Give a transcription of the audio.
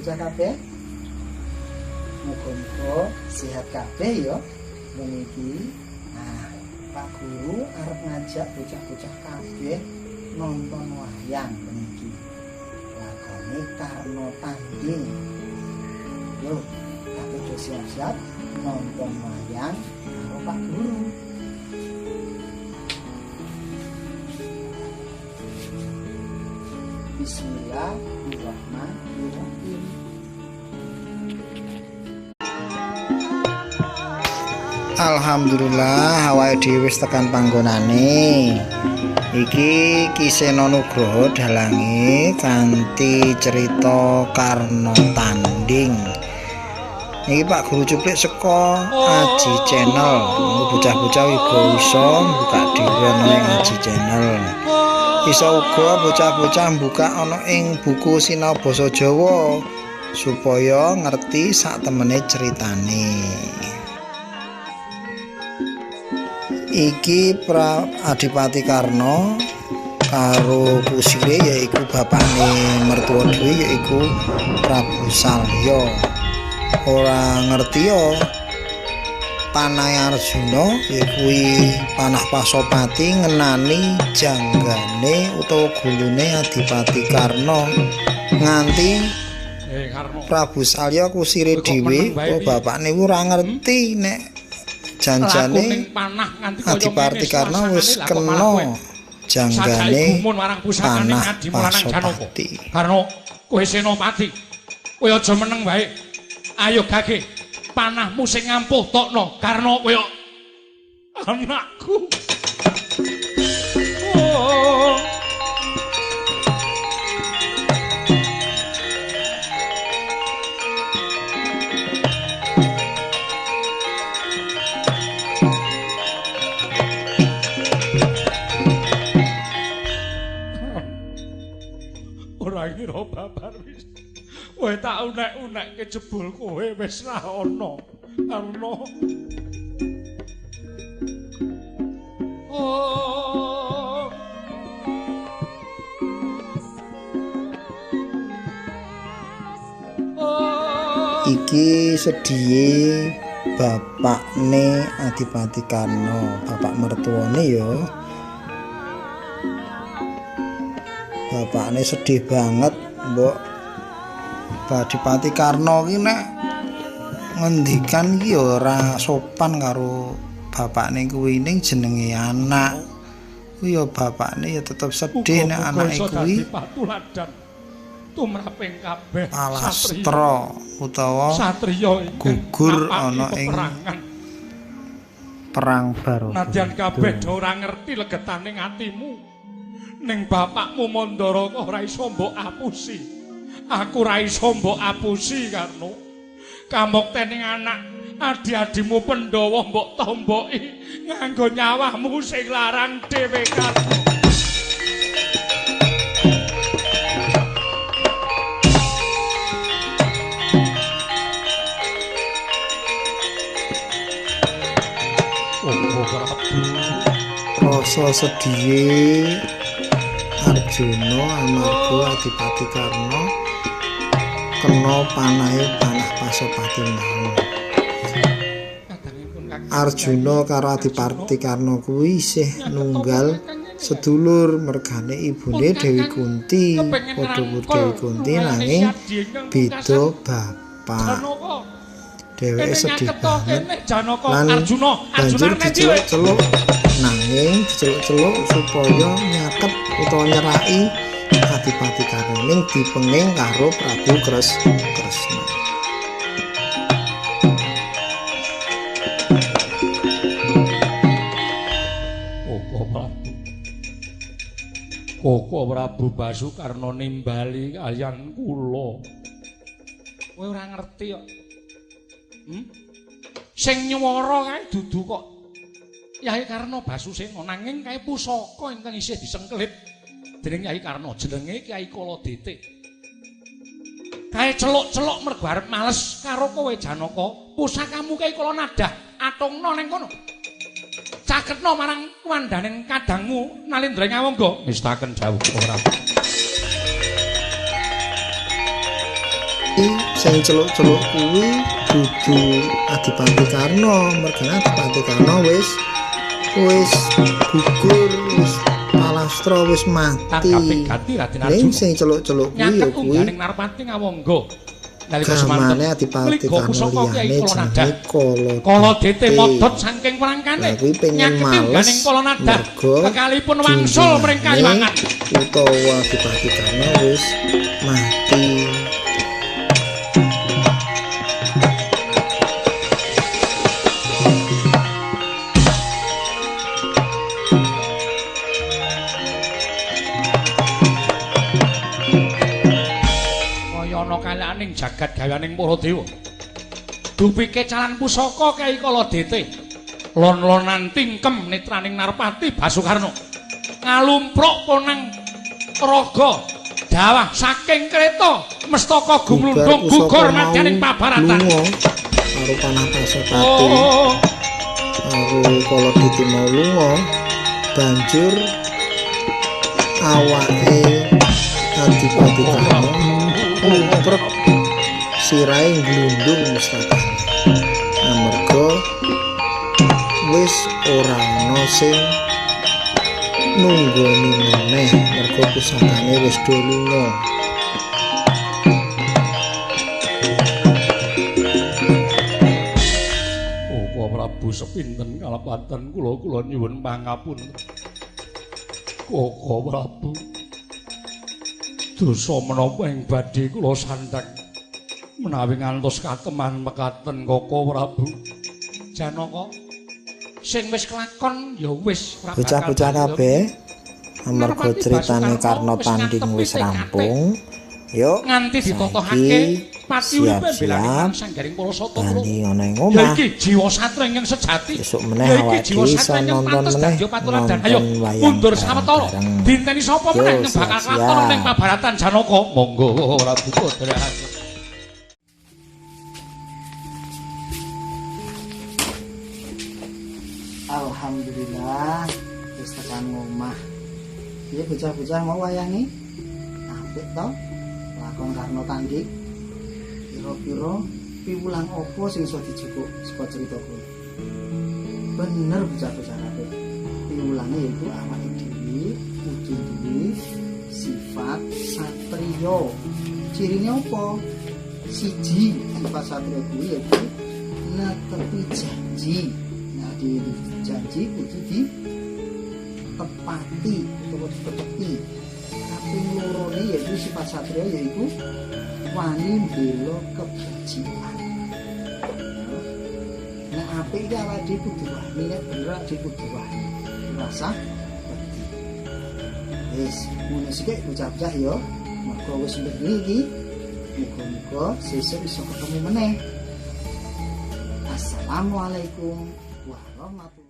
bocah-bocah kabeh. Muga-muga sehat kabeh ya. Meniki Pak Guru arep ngajak bocah-bocah kabeh nonton wayang meniki. Lakone Karno Tanding. Yo, kabeh do siap-siap nonton wayang karo Pak Guru. Bismillahirrahmanirrahim. Alhamdulillah awake dhewe wis tekan panggonane. Iki Kisena Nugroho dalange kanthi cerita Karno Tanding. Iki Pak Guru Cuplik saka Aji Channel. Bocah-bocah uga iso buka dhewe ana ing Aji Channel. Iso uga bocah-bocah buka ana ing buku sinau basa Jawa supaya ngerti sak temene ceritane. Iki Adipati Karno karo kusire yaiku bapakne mertua dhewe yaiku Prabu Salya. Ora ngerti yo panahe Arjuna kuwi panah Pasopati ngenani janggane utawa gulune Adipati Karno nganti Prabu Salya kusire dhewe bapakne ora ngerti nek janjane Adipati Karno wis kena janggane panah Pasopati. Karno kowe senopati kowe aja meneng wae. Ayo gage panahmu sing ngampuh tokno Karno kowe anakku. Oh. Ora ngira babar wis. Kowe tak unek-unekke jebul kowe wis ra ana. Karno. Oh. Oh. Iki sedhihe bapakne Adipati Karno, bapak mertuane ya. Bapakne sedih banget, mbok. Adipati Karno ki nek ngendikan iki ora sopan karo bapakne kuwi ning jenenge anak. Kuwi ya bapakne ya tetep sedih nek anake kuwi tumraping kabeh palastra utawa satriya gugur ana ing perang Barata. Nadyan kabeh do ora ngerti legetaning atimu. Ning bapakmu Mandara ora iso mbok apusi. Aku ra iso mbok apusi Karno. Kamuktening anak adi-adimu Pandhawa mbok tomboki nganggo nyawamu sing larang dhewe Karno. Oh, Prabu. Rasa sedhihe Arjuna amarga Adipati Karno kena panah Pasopati mau. Arjuna karo Adipati Karno kuwi isih nunggal sedulur mergane ibune Dewi Kunti. Padha Dewi Kunti nanging beda bapak. Dheweke sedih banget lan banjur diceluk-celuk nanging diceluk-celuk supaya nyaket utawa nyeraki Adipati Karno ning dipenging karo Prabu Kresna. Koko Prabu Basukarna nimbali kaliyan kula. Kowe ora ngerti kok. Sing nyuwara kae dudu kok Yai Karna Basusena nanging kae pusaka ingkang isih disengkelit dening Yai Karna jenenge Kyai Kaladetik. Kae celuk-celuk mergo arep males karo kowe Janaka. Pusakamu kae kula nadah atungna ning kono. Caketna marang kuwandaning kadangmu Nalindra Ngawangga. Nistaken jawuh ora. sing celuk-celuk kuwi dudu Adipati Karna, mergane Adipati Karna wis gugur, wis palastra, wis mati. Ning sing celuk-celuk kuwi ya kuwi ning Narpati ngawangga. Nalika gamane Adipati Karna liyane jenenge Kaladete modot saking perangkane. Kuwi pengen males kekalipun wangsul mring Kaliwangan. Utawa Adipati Karna wis mati. Ning jagat gawaning para dewa. Dupike calan pusaka Kyai Kaladete. Lon-lonan tingkem netraning Narpati Basukarna. Ngalumpruk ponang raga dawah saking kreta mestaka gumlundung gugur madyaning pabaratan. Karo panah Pasopati. Karo Kaladete mau lunga banjur awake Adipati Karna umprek sirahe glundung mustaka. Amarga wis ora ana sing nunggoni meneh, merga pusakane wis do lunga. Apa Prabu sepinten kalapaten kula nyuwun pangapunten. Koko Prabu dosa menapa ing badhe kula sandhang menawi ngantos kateman mekaten Koko Prabu. Janaka sing wis kelakon ya wis bocah-bocah kabeh amarga critane Karna Tanding wis rampung. Yuk nganti ditotohake pati uripe belaning sanggaring para satya ana ing omah. Iki jiwa satria ingkang sejati. Esuk meneh awake iso nonton meneh. Ayo mundur sawetara. Dinteni sapa meneh sing bakal katon ning pabaratan Janaka. Monggo Prabu Putra. Alhamdulillah wis tekan omah. Piye bocah-bocah mau wayange? Apik to? Lakon Karna Tanding. Kira-kira piwulang apa sing iso dijupuk saka crita kuwi? Bener bocah-bocah kabeh. Piwulange yaiku awake dhewe kudu duwe sifat satriya. Cirine apa? Siji, sifat satriya kuwi yaiku netepi janji. Di janji kudu ditepati utawa ditepi. Tapi lorone yaitu sifat satria yaitu wani mbela kebajikan. Nek apik iki awake dhewe kudu wani, nek bener awake kudu wani. Rasa wedi. Wis, ngono sik bocah-bocah ya. Maka wis bengi iki. Muga-muga sesuk iso ketemu meneh. Assalamualaikum warahmatullahi